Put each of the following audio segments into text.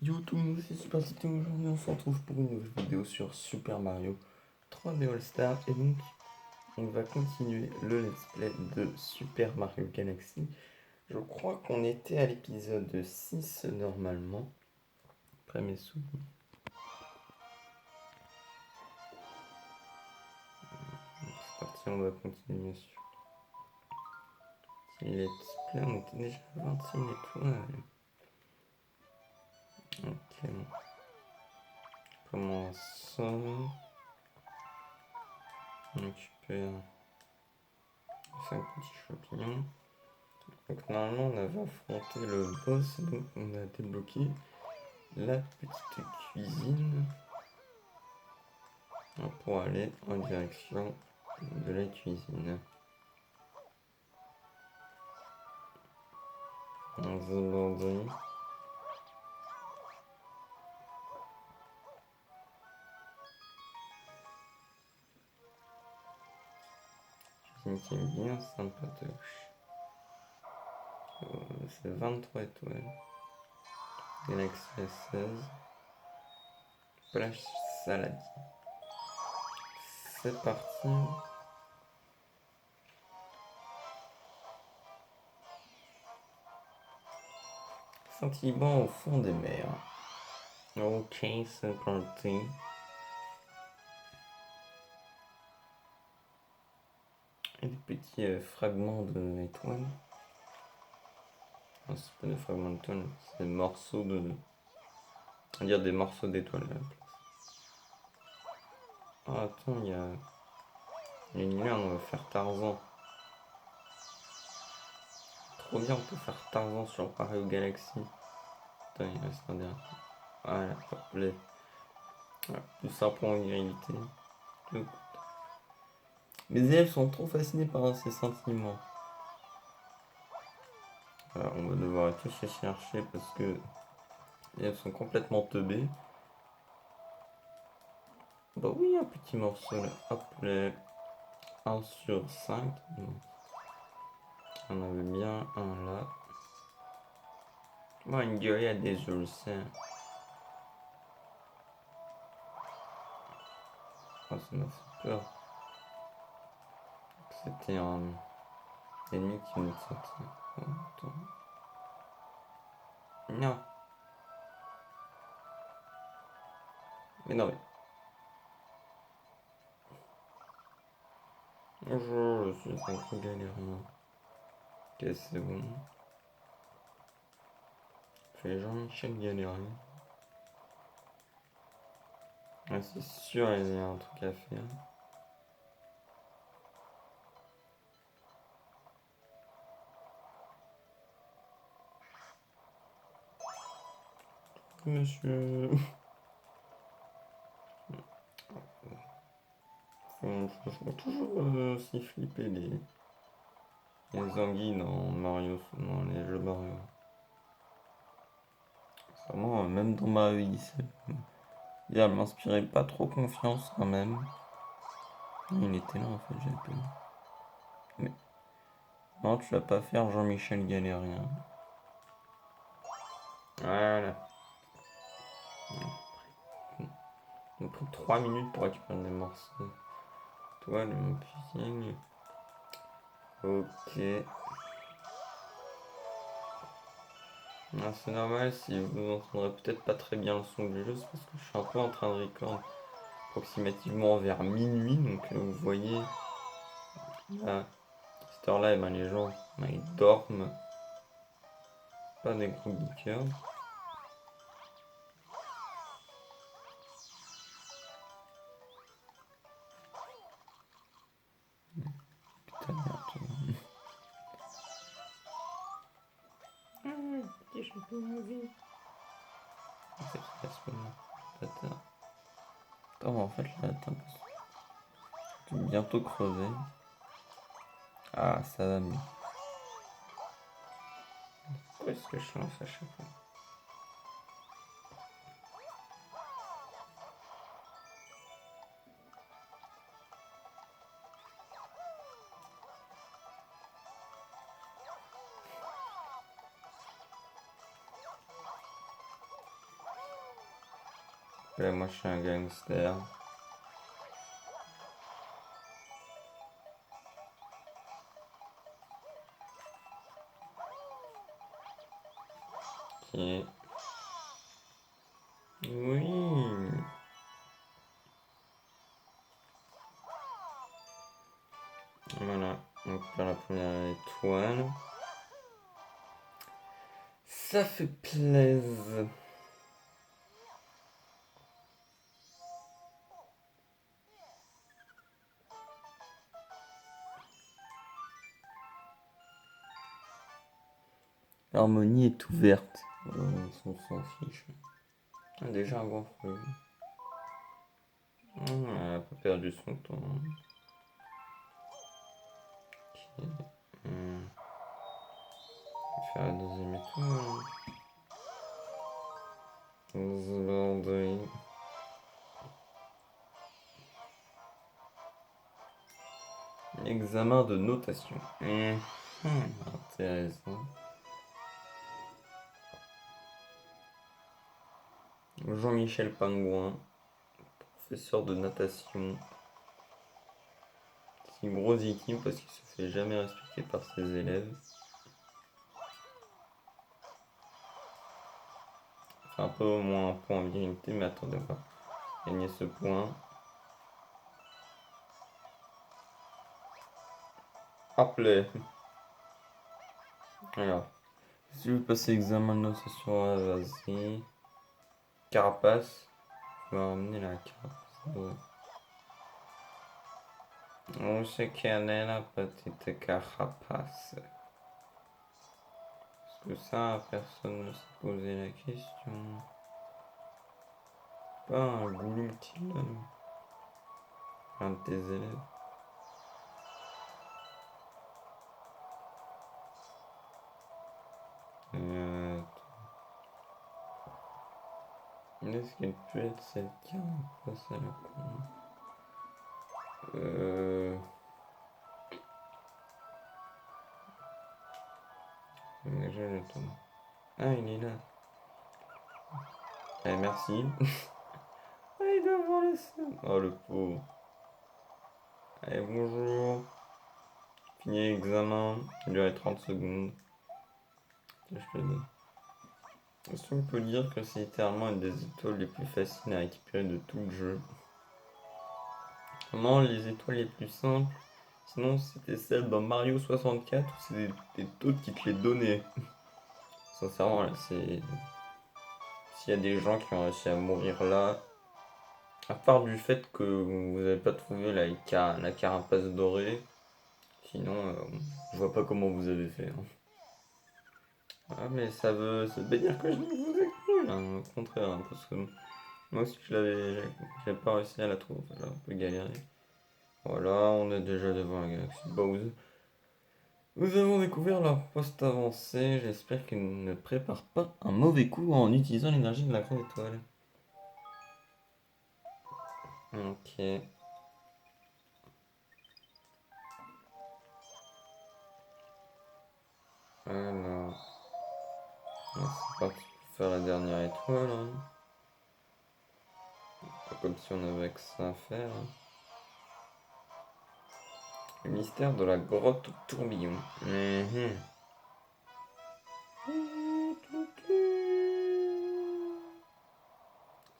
Yo tout le monde, c'est Super City. Aujourd'hui on se retrouve pour une nouvelle vidéo sur Super Mario 3D All Star. Et donc on va continuer le let's play de Super Mario Galaxy. Je crois qu'on était à l'épisode 6 normalement. Après mes souvenirs. C'est parti, on va continuer bien sûr. Petit let's play, on était déjà à 21 étoiles. Ok. Comment ça? On récupère 5 petits champignons. Donc normalement on avait affronté le boss, donc on a débloqué la petite cuisine pour aller en direction de la cuisine. On se bandit. Cuisine qui est bien sympatoche. C'est 23 étoiles. Galaxy S16. Plage salade. C'est parti. Sentiment au fond des mers. Ok, c'est parti. Et des petits fragments d'étoiles. Non, c'est pas des fragments d'étoiles, c'est des morceaux de. On va dire des morceaux d'étoiles à la place. Ah, attends, il y a une merde, on va faire Tarzan. Trop bien, on peut faire Tarzan sur Mario Galaxy. Attends, il reste un dernier. Voilà, hop, les. Voilà, tout ça pour en éviter. Mes élèves sont trop fascinés par ces sentiments. Alors, on va devoir tous les chercher parce que les élèves sont complètement teubés. Bah oui, un petit morceau là. Hop, les 1 sur 5. On avait bien un là. Moi, une gueule à des ulcères. Oh, ça m'a fait peur. C'était un ennemi qui nous sortait. Oh, attends. Non. Mais non, mais. Bonjour, je suis un gros galérien. Ok, c'est bon. Fais Jean-Michel Galérien. Ah, c'est sûr, il y a un truc à faire. Monsieur. Faut toujours s'y flipper les anguilles dans Mario, dans les jeux Mario. Vraiment, même dans Mario Odyssey. Elle m'inspirait pas trop confiance quand même. Il était là en fait, j'ai peur. Mais non, tu vas pas faire Jean-Michel Galérien. Voilà. On a pris 3 minutes pour récupérer des morceaux. Toi, le puzzing. Ok. Ah, c'est normal si vous entendrez peut-être pas très bien le son du jeu, c'est parce que je suis un peu en train de record approximativement vers minuit, donc vous voyez, à cette heure-là, ben, les gens ils dorment, pas des gros geekers. Putain, merde. Petit champion mauvais. En fait, il reste pas mal. Bâtard. Attends, en fait, là, attends. Je vais bientôt crever. Ah, ça va mieux. Pourquoi est-ce que je lance à chaque fois? Là, moi, je suis un gangster. Ok. Oui. Voilà. Donc, là, la première étoile. Ça fait plaisir. L'harmonie est ouverte. On s'en fiche. Ah, déjà un grand fruit. Elle a pas perdu son temps. Ok. On va faire la deuxième étoile. Zlandry. Examen de notation. Intéressant. Jean-Michel Pingouin, professeur de natation. C'est une grosse équipe parce qu'il se fait jamais respecter par ses élèves. Enfin, un peu au moins un point en virilité, mais attendez, on va gagner ce point. Appelé. Alors, si je veux passer l'examen de notation, vas-y. Carapace. Je vais ramener la carapace. On sait quelle est la petite carapace. Parce que ça, personne ne s'est posé la question. Pas un Goulou-t-il, un de tes élèves. Est-ce qu'elle peut être cette carapace à la con? Déjà le temps. Ah, il est là. Allez, merci. Ah, il doit avoir le seum. Oh, le pauvre. Allez, bonjour. Fini l'examen. Il durait 30 secondes. Tiens, je te le donne. Est-ce qu'on peut dire que c'est littéralement une des étoiles les plus faciles à récupérer de tout le jeu? Vraiment, les étoiles les plus simples. Sinon, c'était celle dans Mario 64 où c'est des tautes qui te les donnaient. Sincèrement, là, c'est. S'il y a des gens qui ont réussi à mourir là, à part du fait que vous n'avez pas trouvé la carapace dorée, sinon, je vois pas comment vous avez fait, hein. Ah, mais ça veut dire que je vous ai nul, hein, au contraire, hein, parce que moi aussi j'ai pas réussi à la trouver, j'ai un peu galéré. Voilà, on est déjà devant la galaxie Bowser. Nous avons découvert leur poste avancé. J'espère qu'ils ne préparent pas un mauvais coup en utilisant l'énergie de la grande étoile. Ok. Alors, c'est parti pour faire la dernière étoile, hein. Pas comme si on avait que ça à faire, hein. Le mystère de la grotte tourbillon.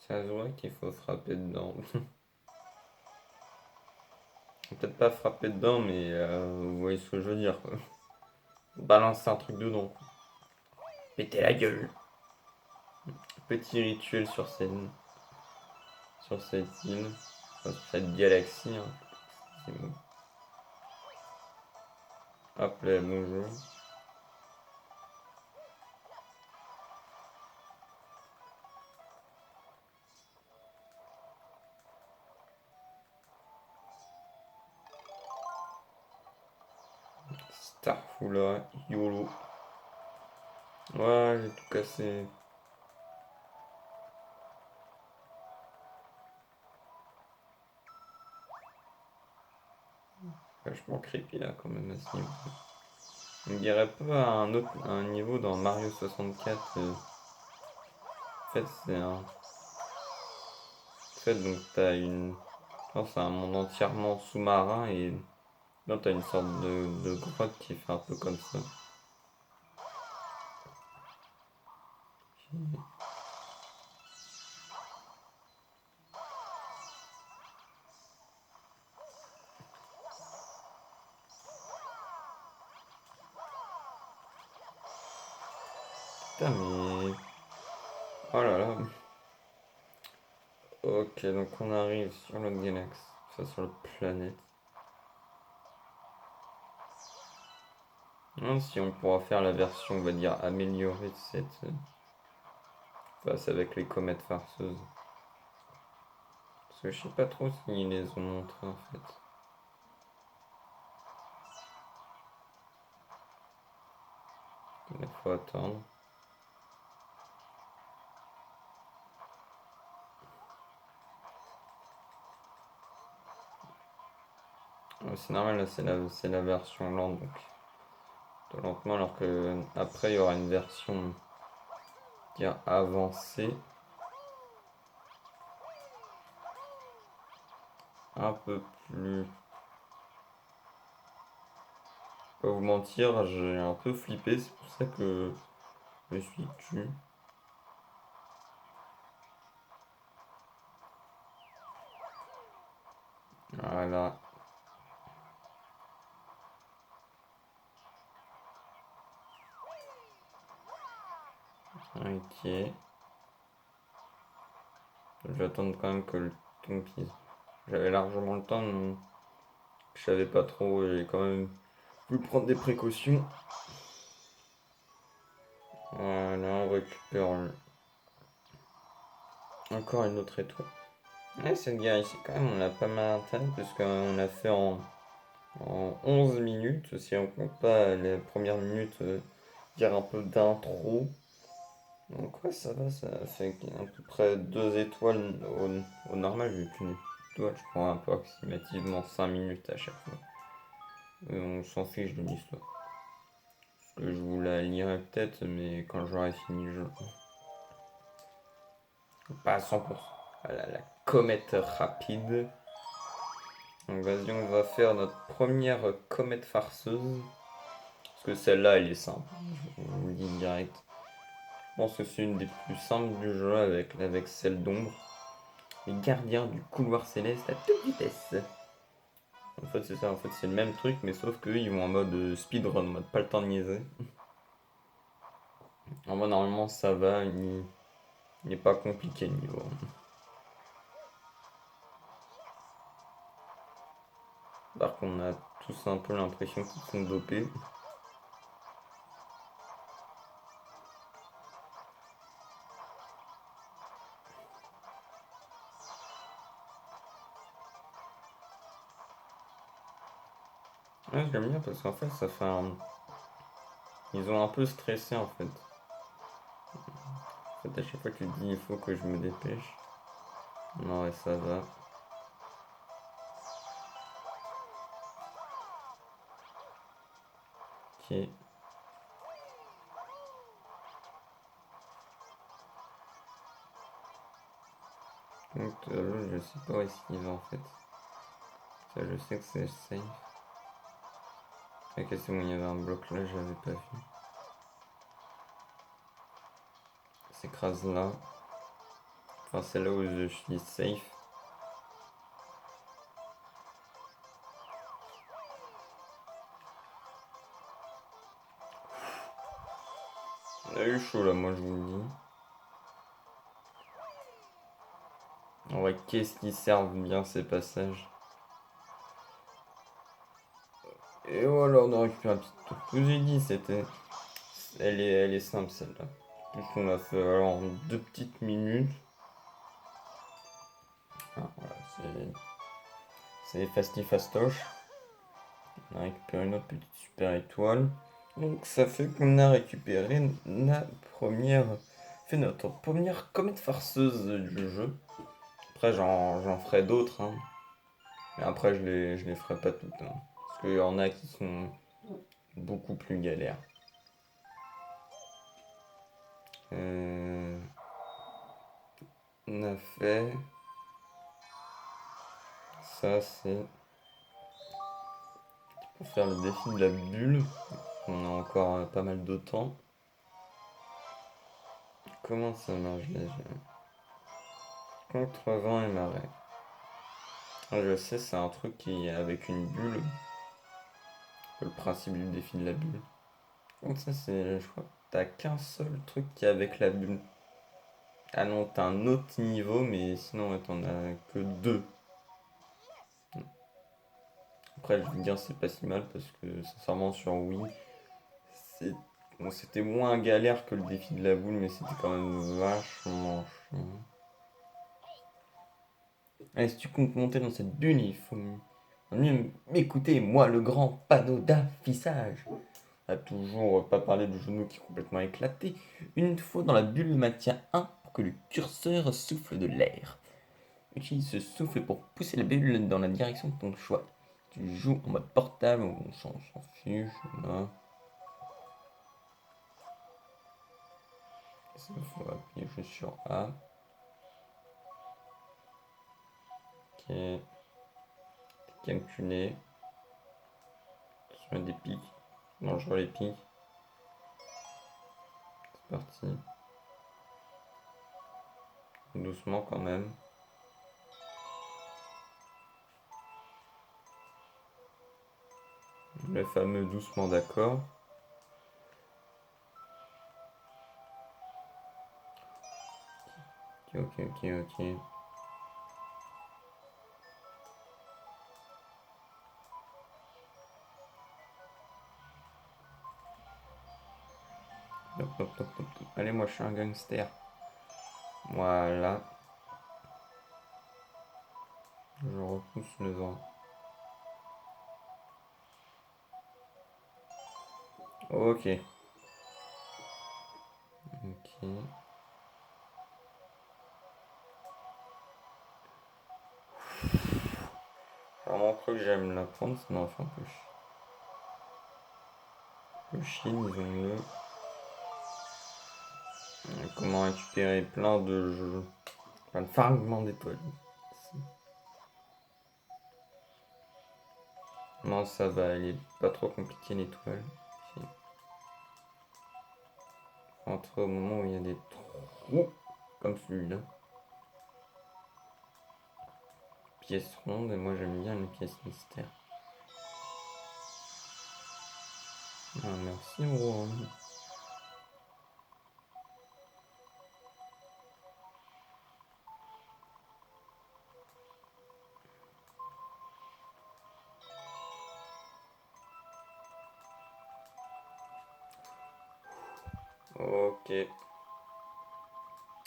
Ça se voit qu'il faut frapper dedans. Peut-être pas frapper dedans, mais vous voyez ce que je veux dire, quoi. Balancer un truc dedans, quoi. Péter la gueule. Petit rituel sur cette île, enfin, sur cette galaxie, hein. C'est bon. Hop là, bonjour. Starfula, YOLO. Ouais, j'ai tout cassé. Vachement creepy là quand même à ce niveau. On dirait pas à un niveau dans Mario 64. En fait, c'est un. fait, donc t'as une. Non, c'est un monde entièrement sous-marin et là t'as une sorte de grotte qui fait un peu comme ça. Putain, mais. Oh là là. Ok, donc on arrive sur le galaxie, enfin sur la planète. Non, si on pourra faire la version, on va dire, améliorée de cette face avec les comètes farceuses. Parce que je sais pas trop s'ils les ont montrés en fait. Il faut attendre. C'est normal, là c'est la version lente, donc tout lentement, alors que après il y aura une version dire avancée, un peu plus. Pas vous mentir, j'ai un peu flippé, c'est pour ça que je me suis tué. Voilà. Ok. Je vais attendre quand même que le ton pise. J'avais largement le temps, mais je savais pas trop, j'ai quand même voulu prendre des précautions. Voilà, on récupère encore une autre étoile. Ouais, cette guerre ici, quand même, on a pas mal atteint, parce qu'on a fait en 11 minutes, si on compte pas les premières minutes, dire un peu d'intro. Donc ouais, ça va, ça fait à peu près 2 étoiles au normal, vu qu'une étoile, je prends approximativement 5 minutes à chaque fois. Et on s'en fiche de l'histoire. Parce que je vous la lirai peut-être, mais quand j'aurai fini le jeu. Pas à 100%. Voilà, la comète rapide. Donc vas-y, on va faire notre première comète farceuse. Parce que celle-là, elle est simple. Je vous le dis direct. Je pense que c'est une des plus simples du jeu avec celle d'ombre. Les gardiens du couloir céleste à toute vitesse. En fait, c'est ça. En fait, c'est le même truc, mais sauf qu'eux, ils vont en mode speedrun, en mode pas le temps de niaiser. En mode, normalement, ça va. Il n'est pas compliqué le niveau. Par contre, on a tous un peu l'impression qu'ils sont dopés. Ouais, j'aime bien parce qu'en fait, ça fait un. Ils ont un peu stressé en fait. En fait, à chaque fois, tu te dis il faut que je me dépêche. Non, ouais, ça va. Ok. Donc, l'autre, je sais pas où est-ce qu'il va en fait. Ça, je sais que c'est safe. Ok, c'est bon, il y avait un bloc là, j'avais pas vu. Il s'écrase là. Enfin, c'est là où je suis safe. On a eu chaud là, moi je vous le dis. En vrai, qu'est-ce qui servent bien ces passages? Et voilà, on a récupéré un petit tour. Je vous ai dit, c'était. Elle est simple celle-là. Plus qu'on l'a fait alors, en 2 petites minutes. Ah, voilà, c'est Fasti Fastoche. On a récupéré une autre petite super étoile. Donc ça fait qu'on a récupéré fait notre première comète farceuse du jeu. Après j'en ferai d'autres, hein. Mais après je les ferai pas toutes, hein. Parce qu'il y en a qui sont beaucoup plus galères. On a fait. ça c'est pour faire le défi de la bulle. On a encore pas mal de temps. Comment ça marche déjà? Contre vent et marée. Ah, je sais, c'est un truc qui est avec une bulle. Le principe du défi de la bulle. Donc ça c'est. Je crois que t'as qu'un seul truc qui est avec la bulle. Ah non, t'as un autre niveau, mais sinon ouais, t'en as que deux. Après, je veux dire, c'est pas si mal parce que sincèrement, sur Wii, c'est... bon, c'était moins galère que le défi de la boule, mais c'était quand même vachement chiant. Allez, si tu comptes monter dans cette bulle, il faut mieux m'écouter, moi, le grand panneau d'affichage. On a toujours pas parlé du genou qui est complètement éclaté. Une fois dans la bulle, maintien 1 pour que le curseur souffle de l'air. Utilise ce souffle pour pousser la bulle dans la direction de ton choix. Tu joues en mode portable ou on s'en fiche. Là. Il faut appuyer juste sur A. Ok. Calculer. Sur des pics. Dangereux les pics. C'est parti. Doucement quand même. Le fameux doucement d'accord. Ok. Hop. Allez, moi je suis un gangster. Voilà. Je repousse le vent. Ok. Vraiment cru que j'aime la prendre, sinon enfin un peu le Chine, disons-le. Comment récupérer plein de jeux. Enfin, le fragment d'étoiles. Non, ça va, elle est pas trop compliquée l'étoile. Entre au moment où il y a des trous, comme celui-là. Pièces rondes, et moi j'aime bien les pièces mystères. Ah, merci, Rouen. Ok.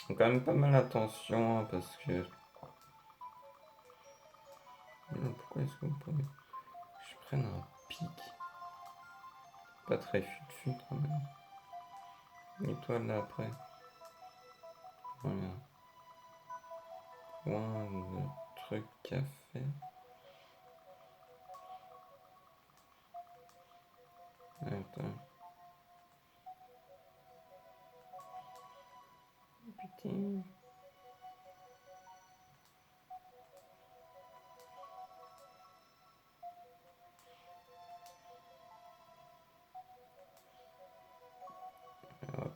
Faut quand même pas mal attention, hein, parce que... Pourquoi est-ce que vous pouvez... Je prenne un pic. Pas très fut quand même. L'étoile là après. Voilà. Point de trucs à faire. Attends. Putain.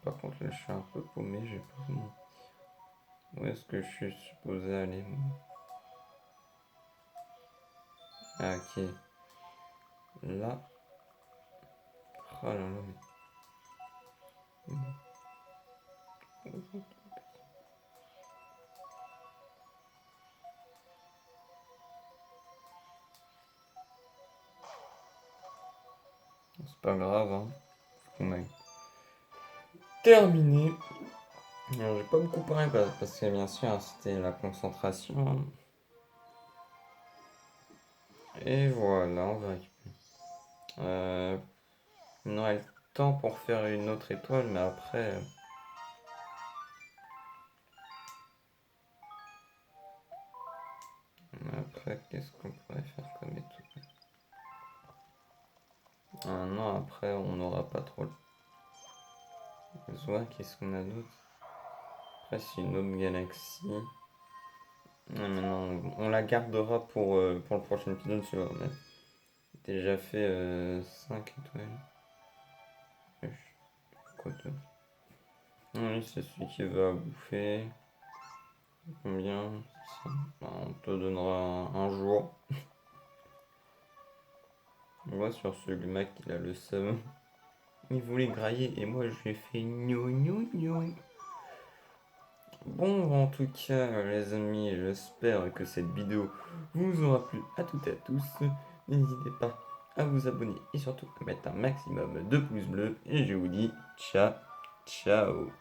Par contre là je suis un peu paumé, j'ai pas vraiment... Où est-ce que je suis supposé aller moi? Ah ok. Là. Oh là là mais... C'est pas grave, hein. On a terminé. Alors, j'ai pas beaucoup parlé parce que bien sûr c'était la concentration. Et voilà, on va récupérer. On aurait le temps pour faire une autre étoile, mais après. Après, qu'est-ce qu'on pourrait faire comme étoile? Ah non, après on n'aura pas trop besoin. Qu'est-ce qu'on a d'autre? Après, c'est une autre galaxie. Ouais, mais non, on la gardera pour le prochain épisode, tu vois. On a déjà fait 5 étoiles. Quoi toi? Oui, c'est celui qui va bouffer. Combien? Ça. Bah, on te donnera un jour. On voit sur ce mec, il a le seum. Il voulait grailler et moi je lui ai fait gnou gnou gnou. Bon, en tout cas, les amis, j'espère que cette vidéo vous aura plu à toutes et à tous. N'hésitez pas à vous abonner et surtout à mettre un maximum de pouces bleus. Et je vous dis ciao, ciao.